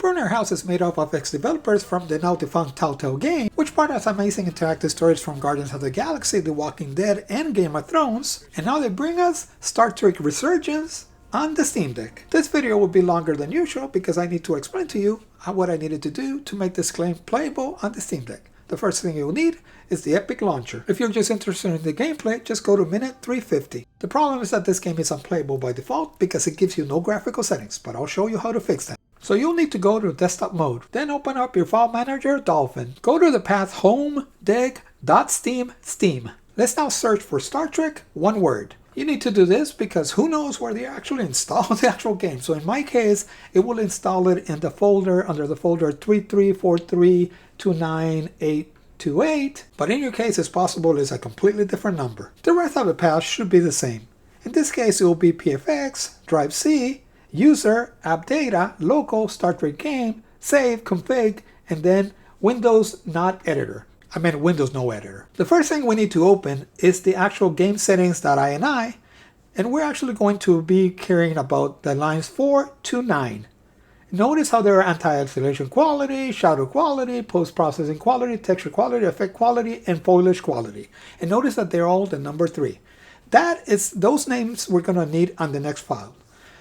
Brunner House is made up of ex-developers from the now defunct Telltale game, which brought us amazing interactive stories from Guardians of the Galaxy, The Walking Dead, and Game of Thrones, and now they bring us Star Trek Resurgence on the Steamdeck. This video will be longer than usual because I need to explain to you what I needed to do to make this game playable on the Steamdeck. The first thing you'll need is the Epic Launcher. If you're just interested in the gameplay, just go to minute 350. The problem is that this game is unplayable by default because it gives you no graphical settings, but I'll show you how to fix that. So you'll need to go to desktop mode, then open up your file manager, Dolphin. Go to the path home.deg.steam. Let's now search for Star Trek, one word. You need to do this because who knows where they actually install the actual game. So in my case, it will install it in the folder under the folder 334329828. But in your case, it's possible it's a completely different number. The rest of the path should be the same. In this case, it will be PFX, Drive C, User, App Data, Local, Star Trek Game, Save, Config, and then Windows Not Editor. I meant Windows No Editor. The first thing we need to open is the actual game settings.ini, and we're actually going to be caring about the lines 4 to 9. Notice how there are anti-isolation quality, shadow quality, post-processing quality, texture quality, effect quality, and foliage quality. And notice that they're all the number 3. Those names we're going to need on the next file.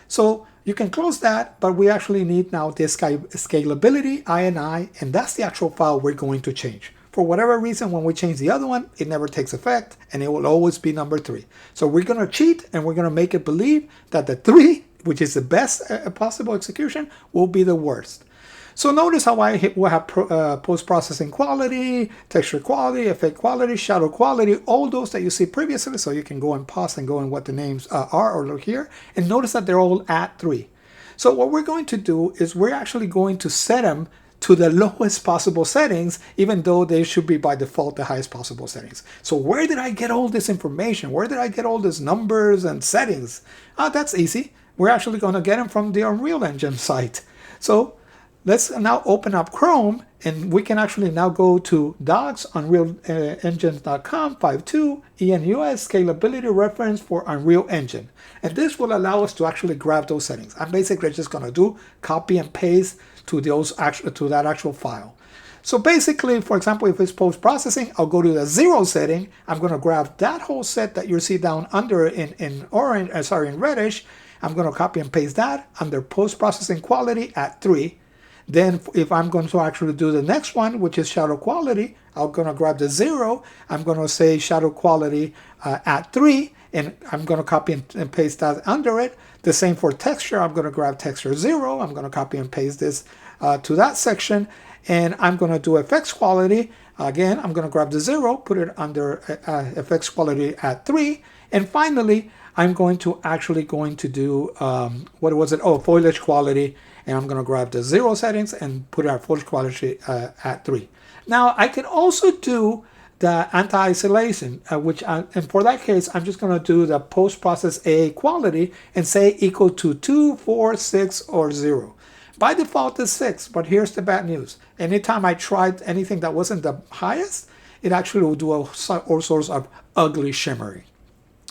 So you can close that, but we actually need now the Scalability.ini, and that's the actual file we're going to change. For whatever reason, when we change the other one, it never takes effect, and it will always be number 3. So we're going to cheat, and we're going to make it believe that the 3, which is the best possible execution, will be the worst. So notice how will have post-processing quality, texture quality, effect quality, shadow quality, all those that you see previously. So you can go and pause and go in what the names are or look here. And notice that they're all at 3. So what we're going to do is we're actually going to set them to the lowest possible settings, even though they should be by default the highest possible settings. So where did I get all this information? Where did I get all these numbers and settings? That's easy. We're actually going to get them from the Unreal Engine site. So let's now open up Chrome, and we can actually now go to docs, unrealengine.com, 5.2, ENUS, scalability reference for Unreal Engine. And this will allow us to actually grab those settings. I'm basically just going to do copy and paste to that actual file. So basically, for example, if it's post-processing, I'll go to the 0 setting. I'm going to grab that whole set that you see down under in reddish. I'm going to copy and paste that under post-processing quality at 3. Then if I'm going to actually do the next one, which is shadow quality, I'm going to grab the 0. I'm going to say shadow quality at 3, and I'm going to copy and paste that under it. The same for texture. I'm going to grab texture 0. I'm going to copy and paste this to that section, and I'm going to do effects quality. Again, I'm going to grab the 0, put it under effects quality at 3, and finally, I'm going to do foliage quality, and I'm going to grab the 0 settings and put our foliage quality at 3. Now I can also do the anti-isolation, and for that case, I'm just going to do the post-process AA quality and say equal to 2, 4, 6, or 0. By default, it's 6, but here's the bad news. Anytime I tried anything that wasn't the highest, it actually will do all sorts of ugly shimmering.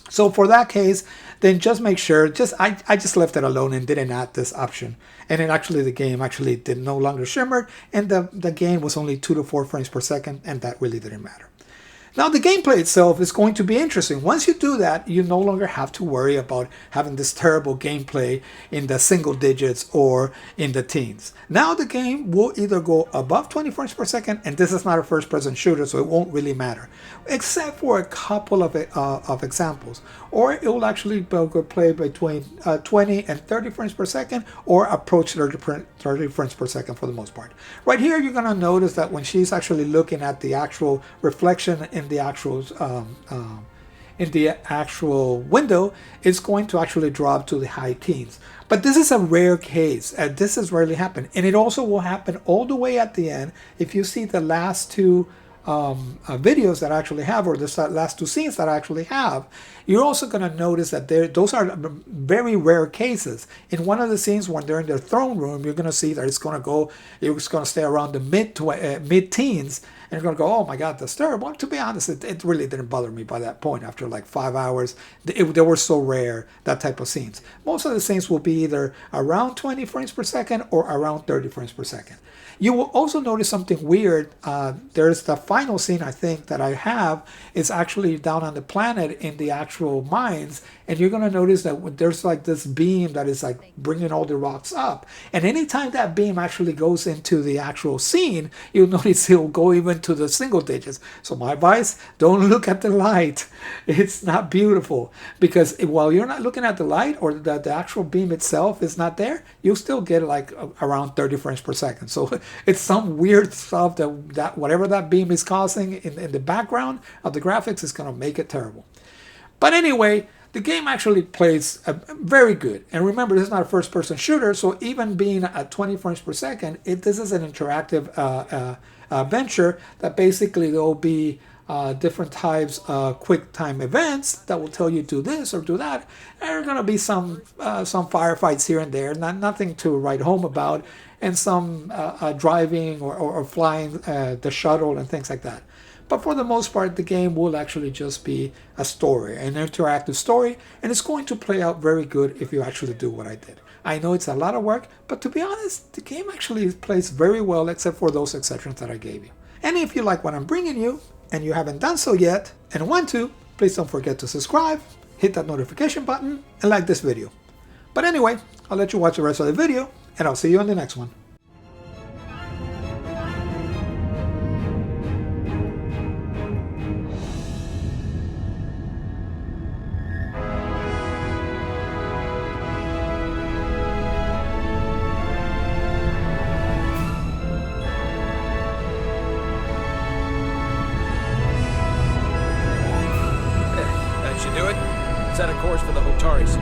So for that case, then just make sure, I just left it alone and didn't add this option. And then the game did no longer shimmer, and the game was only 2 to 4 frames per second, and that really didn't matter. Now the gameplay itself is going to be interesting. Once you do that, you no longer have to worry about having this terrible gameplay in the single digits or in the teens. Now the game will either go above 20 frames per second, and this is not a first-person shooter, so it won't really matter, except for a couple of examples. Or it will actually play between 20 and 30 frames per second, or approach 30 frames per second for the most part. Right here, you're going to notice that when she's actually looking at the actual reflection in the actual window, it's going to actually drop to the high teens. But this is a rare case. This has rarely happened, and it also will happen all the way at the end. If you see the last two videos that I actually have, or the last two scenes that I actually have, you're also going to notice that those are very rare cases. In one of the scenes when they're in their throne room, you're going to see that it's going to stay around the mid-teens, and you're going to go, oh my God, disturbed. Well, to be honest, it really didn't bother me by that point. After like 5 hours, they were so rare, that type of scenes. Most of the scenes will be either around 20 frames per second or around 30 frames per second. You will also notice something weird. There's the final scene, I think, that I have is actually down on the planet in the actual mines. And you're going to notice that there's like this beam that is like bringing all the rocks up. And anytime that beam actually goes into the actual scene, you'll notice it'll go even to the single digits. So my advice, don't look at the light. It's not beautiful. Because while you're not looking at the light, or the actual beam itself is not there, you'll still get like around 30 frames per second. So it's some weird stuff that whatever that beam is causing in the background of the graphics is going to make it terrible. But anyway, the game actually plays very good. And remember, this is not a first-person shooter, so even being at 20 frames per second, this is an interactive venture that basically there will be different types of quick time events that will tell you do this or do that. And there are going to be some firefights here and there, nothing to write home about, and some driving or flying the shuttle and things like that. But for the most part, the game will actually just be a story, an interactive story, and it's going to play out very good if you actually do what I did. I know it's a lot of work, but to be honest, the game actually plays very well, except for those exceptions that I gave you. And if you like what I'm bringing you, and you haven't done so yet, and want to, please don't forget to subscribe, hit that notification button, and like this video. But anyway, I'll let you watch the rest of the video, and I'll see you on the next one. Set a course for the Hotari system.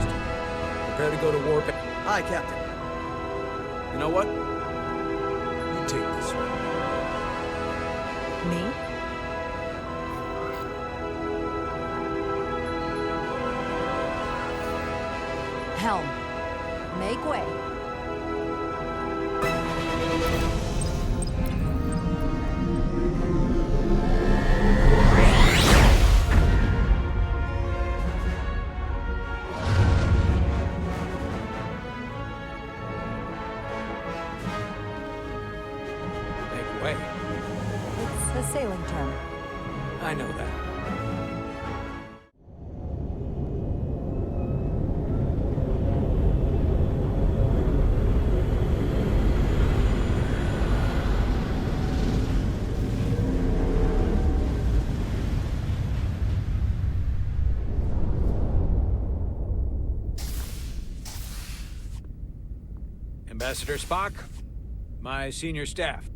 Prepare to go to warp. Aye, Captain. You know what? You take this one. Me? Helm. Make way. Way. It's a sailing term. I know that. Ambassador Spock, my senior staff.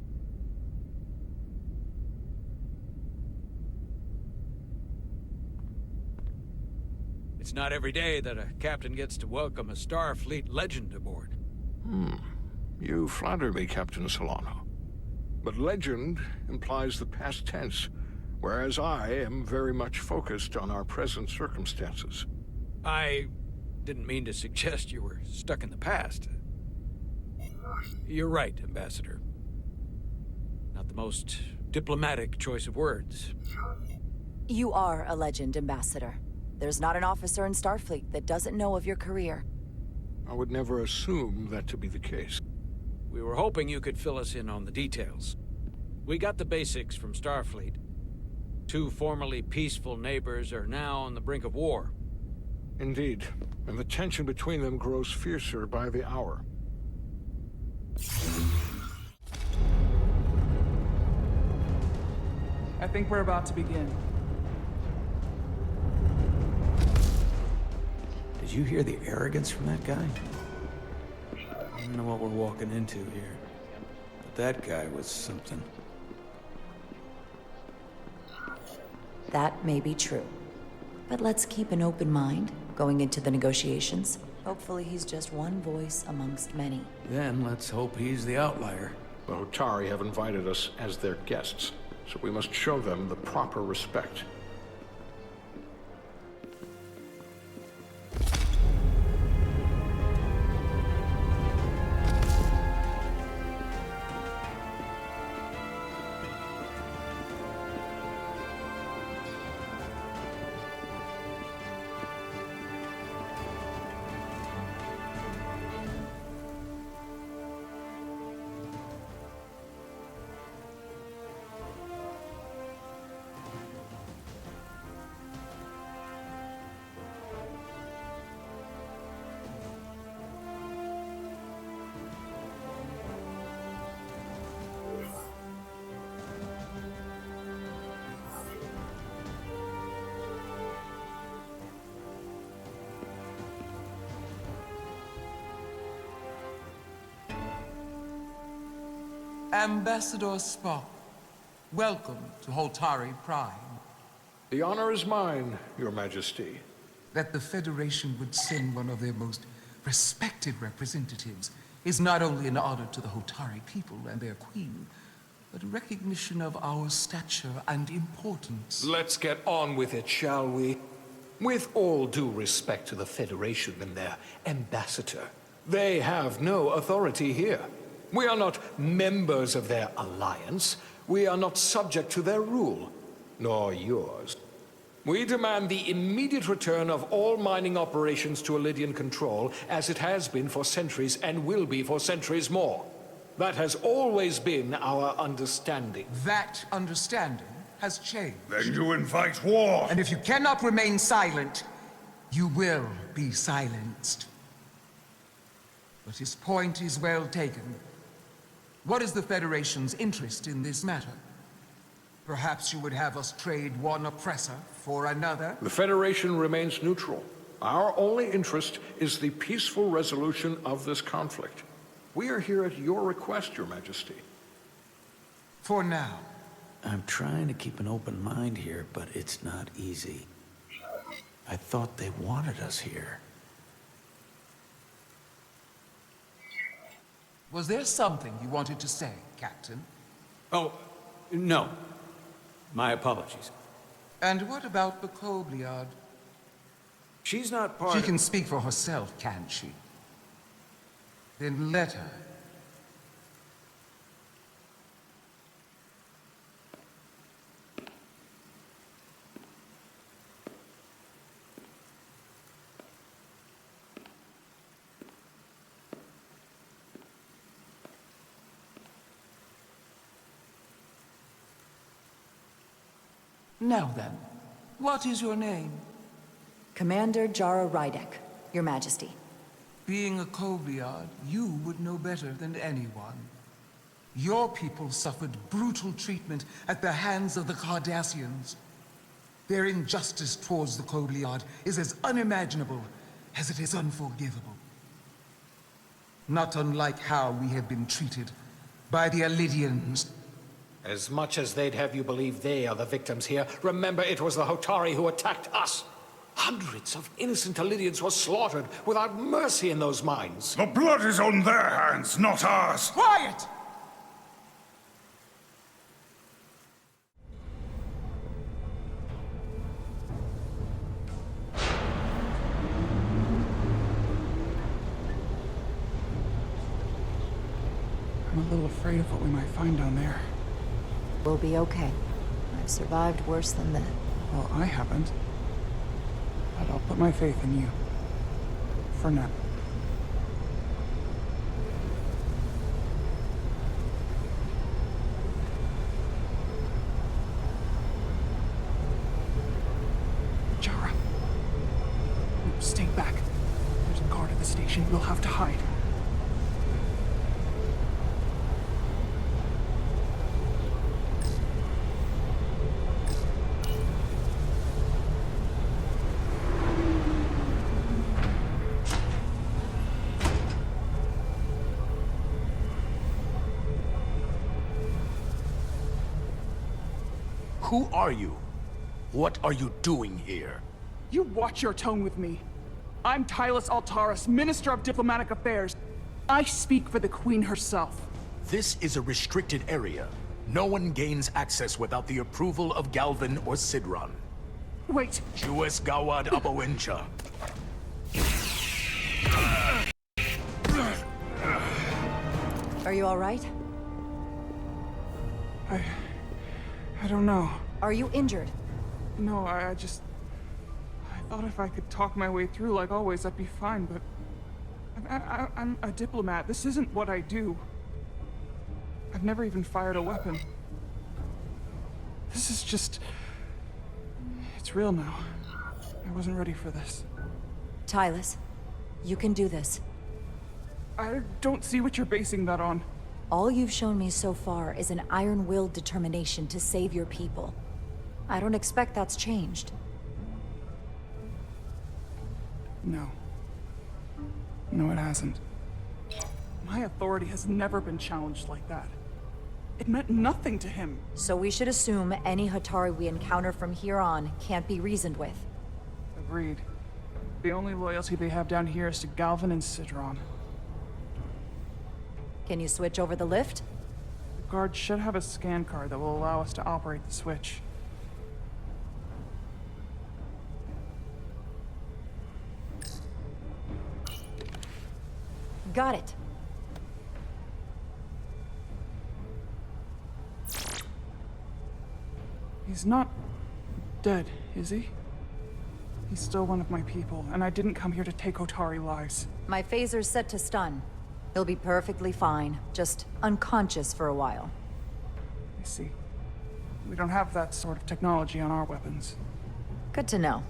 It's not every day that a captain gets to welcome a Starfleet legend aboard. You flatter me, Captain Solano. But legend implies the past tense, whereas I am very much focused on our present circumstances. I didn't mean to suggest you were stuck in the past. You're right, Ambassador. Not the most diplomatic choice of words. You are a legend, Ambassador. There's not an officer in Starfleet that doesn't know of your career. I would never assume that to be the case. We were hoping you could fill us in on the details. We got the basics from Starfleet. Two formerly peaceful neighbors are now on the brink of war. Indeed, and the tension between them grows fiercer by the hour. I think we're about to begin. Did you hear the arrogance from that guy? I don't know what we're walking into here, but that guy was something. That may be true. But let's keep an open mind going into the negotiations. Hopefully he's just one voice amongst many. Then let's hope he's the outlier. The Hotari have invited us as their guests. so we must show them the proper respect. Ambassador SPOCK, welcome to Holtari Prime. The honor is mine, Your Majesty. That the Federation would send one of their most respected representatives is not only an honor to the Holtari people and their queen, but a recognition of our stature and importance. Let's get on with it, shall we? With all due respect to the Federation and their ambassador, they have no authority here. We are not members of their alliance. We are not subject to their rule, nor yours. We demand the immediate return of all mining operations to Elydian control, as it has been for centuries and will be for centuries more. That has always been our understanding. That understanding has changed. Then you invite war! And if you cannot remain silent, you will be silenced. But his point is well taken. What is the Federation's interest in this matter? Perhaps you would have us trade one oppressor for another? The Federation remains neutral. Our only interest is the peaceful resolution of this conflict. We are here at your request, Your Majesty. For now. I'm trying to keep an open mind here, but it's not easy. I thought they wanted us here. Was there something you wanted to say, Captain? Oh, no. My apologies. And what about the Kobliard? She's not part She of... can speak for herself, can't she? Then let her. Now then, what is your name? Commander Jara Rydek, Your Majesty. Being a Kobliard, you would know better than anyone. Your people suffered brutal treatment at the hands of the Cardassians. Their injustice towards the Kobliard is as unimaginable as it is unforgivable. Not unlike how we have been treated by the Elydians. As much as they'd have you believe they are the victims here, remember it was the Hotari who attacked us. Hundreds of innocent Elydians were slaughtered without mercy in those mines. The blood is on their hands, not ours! Quiet! I'm a little afraid of what we might find down there. We'll be okay. I've survived worse than that. Well, I haven't. But I'll put my faith in you. For now. Jara. Stay back. There's a guard at the station. We'll have to hide. Who are you? What are you doing here? You watch your tone with me. I'm Tylus Altaris, Minister of Diplomatic Affairs. I speak for the Queen herself. This is a restricted area. No one gains access without the approval of Galvin or Sidron. Wait. Jues Gawad Abawincha. Are you all right? I don't know. Are you injured? No, I thought if I could talk my way through like always, I'd be fine, but... I'm a diplomat. This isn't what I do. I've never even fired a weapon. This is just... It's real now. I wasn't ready for this. Tylus, you can do this. I don't see what you're basing that on. All you've shown me so far is an iron-willed determination to save your people. I don't expect that's changed. No. No, it hasn't. My authority has never been challenged like that. It meant nothing to him. So we should assume any Hatari we encounter from here on can't be reasoned with. Agreed. The only loyalty they have down here is to Galvin and Sidron. Can you switch over the lift? The guard should have a scan card that will allow us to operate the switch. Got it. He's not dead, is he? He's still one of my people, and I didn't come here to take Otari lives. My phaser's set to stun. He'll be perfectly fine, just unconscious for a while. I see. We don't have that sort of technology on our weapons. Good to know.